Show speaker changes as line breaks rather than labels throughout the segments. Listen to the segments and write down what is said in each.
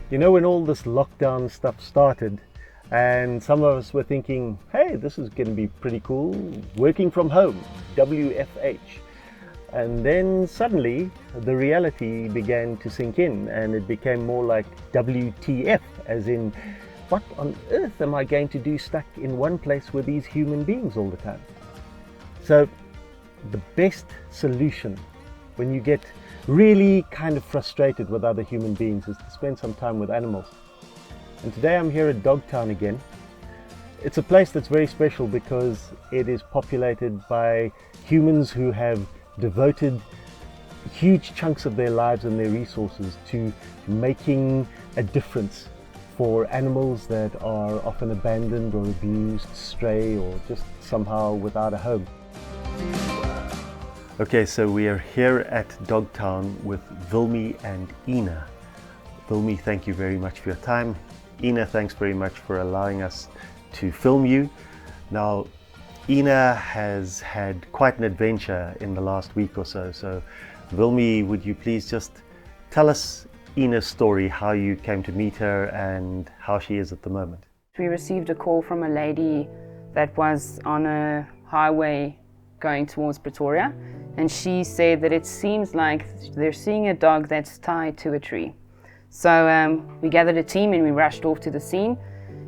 You know, when all this lockdown stuff started, and some of us were thinking, hey, this is going to be pretty cool, working from home, WFH. And then suddenly the reality began to sink in, and it became more like WTF, as in, what on earth am I going to do stuck in one place with these human beings all the time? So the best solution when you get really kind of frustrated with other human beings is to spend some time with animals. And today I'm here at Dogtown again. It's a place that's very special because it is populated by humans who have devoted huge chunks of their lives and their resources to making a difference for animals that are often abandoned or abused, stray, or just somehow without a home. Okay, so we are here at Dogtown with Wilmi and Ina. Wilmi, thank you very much for your time. Ina, thanks very much for allowing us to film you. Now, Ina has had quite an adventure in the last week or so. So, Wilmi, would you please just tell us Ina's story, how you came to meet her and how she is at the moment?
We received a call from a lady that was on a highway going towards Pretoria, and she said that it seems like they're seeing a dog that's tied to a tree. So we gathered a team and we rushed off to the scene.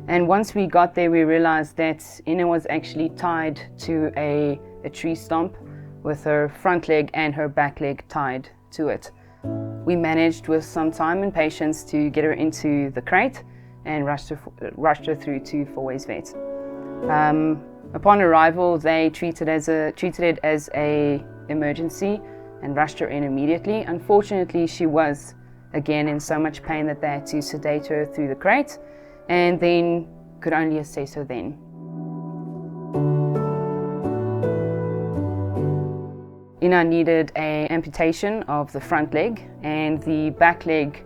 And once we got there, we realized that Ina was actually tied to a tree stump with her front leg and her back leg tied to it. We managed with some time and patience to get her into the crate and rushed her through to Fourways Vet. Upon arrival, they treated it as a emergency and rushed her in immediately. Unfortunately, she was again in so much pain that they had to sedate her through the crate, and then could only assess her then. Ina needed an amputation of the front leg, and the back leg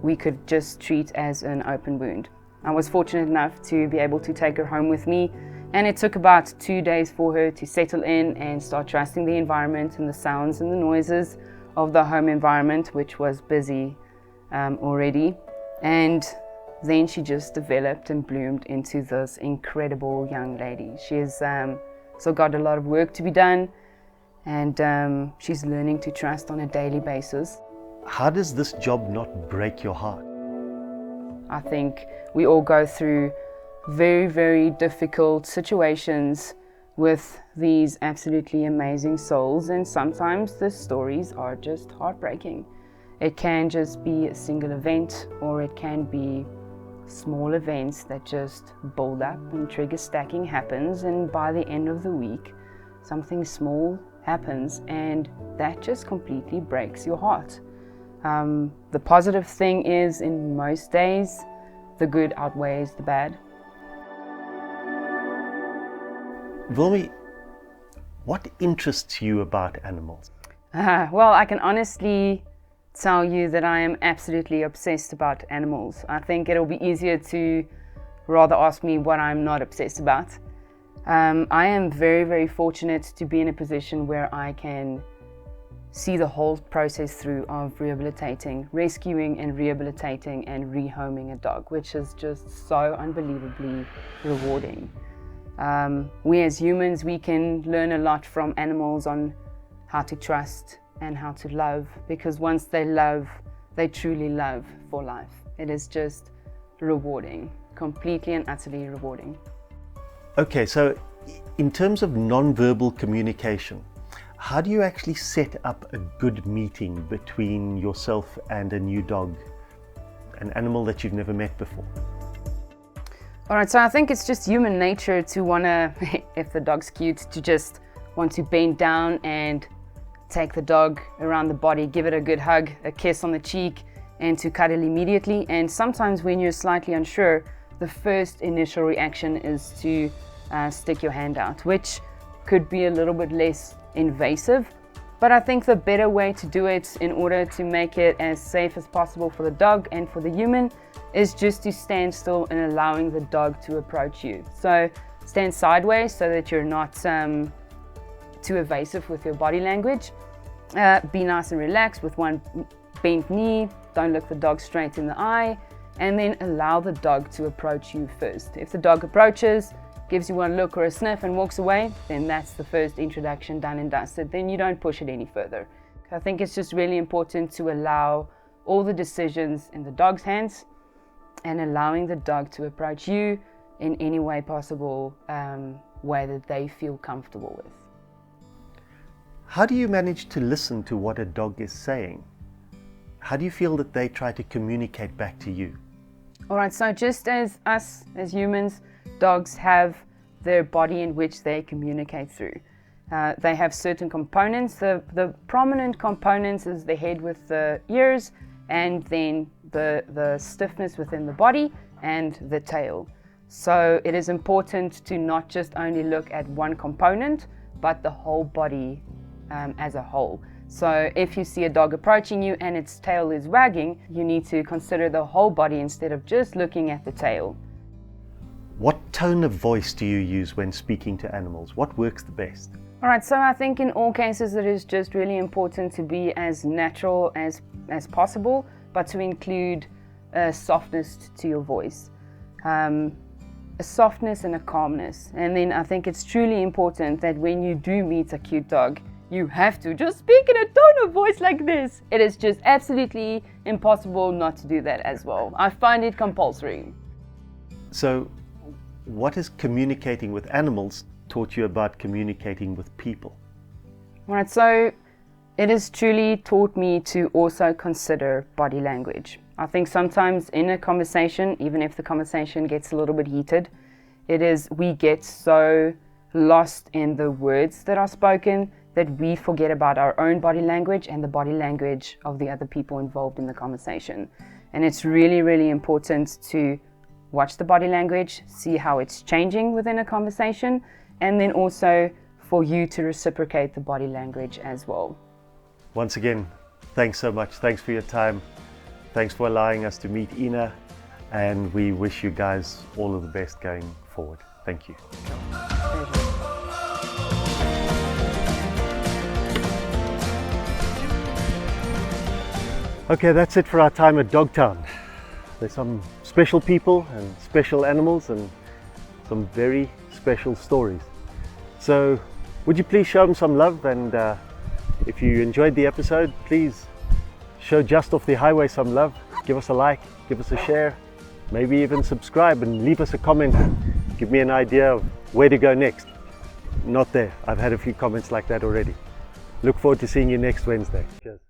we could just treat as an open wound. I was fortunate enough to be able to take her home with me, and it took about 2 days for her to settle in and start trusting the environment and the sounds and the noises of the home environment, which was busy already. And then she just developed and bloomed into this incredible young lady. She's still got a lot of work to be done, and she's learning to trust on a daily basis.
How does this job not break your heart?
I think we all go through very, very difficult situations with these absolutely amazing souls, and sometimes the stories are just heartbreaking. It can just be a single event, or it can be small events that just build up and trigger stacking happens, and by the end of the week something small happens and that just completely breaks your heart. The positive thing is, in most days, the good outweighs the bad.
Wilmi, what interests you about animals?
Well, I can honestly tell you that I am absolutely obsessed about animals. I think it'll be easier to rather ask me what I'm not obsessed about. I am very, very fortunate to be in a position where I can see the whole process through of rehabilitating, rescuing and rehabilitating and rehoming a dog, which is just so unbelievably rewarding. We as humans, we can learn a lot from animals on how to trust and how to love, because once they love, they truly love for life. It is just rewarding, completely and utterly rewarding.
Okay, so in terms of non-verbal communication, how do you actually set up a good meeting between yourself and a new dog, an animal that you've never met before?
All right, so I think it's just human nature to want to, if the dog's cute, to just want to bend down and take the dog around the body, give it a good hug, a kiss on the cheek, and to cuddle immediately. And sometimes when you're slightly unsure, the first initial reaction is to stick your hand out, which could be a little bit less invasive. But I think the better way to do it, in order to make it as safe as possible for the dog and for the human, is just to stand still and allowing the dog to approach you. So stand sideways so that you're not too evasive with your body language. Be nice and relaxed with one bent knee. Don't look the dog straight in the eye. and then allow the dog to approach you first. If the dog approaches, gives you one look or a sniff and walks away, then that's the first introduction done and dusted. Then you don't push it any further. I think it's just really important to allow all the decisions in the dog's hands and allowing the dog to approach you in any way possible, way that they feel comfortable with.
How do you manage to listen to what a dog is saying? How do you feel that they try to communicate back to you?
All right, so just as us as humans, dogs have their body in which they communicate through. They have certain components. The prominent components is the head with the ears, and then the stiffness within the body and the tail. So it is important to not just only look at one component, but the whole body as a whole. So if you see a dog approaching you and its tail is wagging, you need to consider the whole body instead of just looking at the tail.
What tone of voice do you use when speaking to animals? What works the best?
All right, so I think in all cases it is just really important to be as natural as possible, but to include a softness to your voice. A softness and a calmness. And then I think it's truly important that when you do meet a cute dog, you have to just speak in a tone of voice like this. It is just absolutely impossible not to do that as well. I find it compulsory.
So, what has communicating with animals taught you about communicating with people?
Right, so it has truly taught me to also consider body language. I think sometimes in a conversation, even if the conversation gets a little bit heated, we get so lost in the words that are spoken that we forget about our own body language and the body language of the other people involved in the conversation. And it's really, really important to watch the body language, see how it's changing within a conversation, and then also for you to reciprocate the body language as well.
Once again, thanks so much. Thanks for your time. Thanks for allowing us to meet Ina, and we wish you guys all of the best going forward. Thank you. Okay, that's it for our time at Dogtown. There's some special people and special animals and some very special stories. So would you please show them some love, and if you enjoyed the episode, please show Just Off the Highway some love. Give us a like, give us a share, maybe even subscribe and leave us a comment. Give me an idea of where to go next. Not there. I've had a few comments like that already. Look forward to seeing you next Wednesday. Cheers.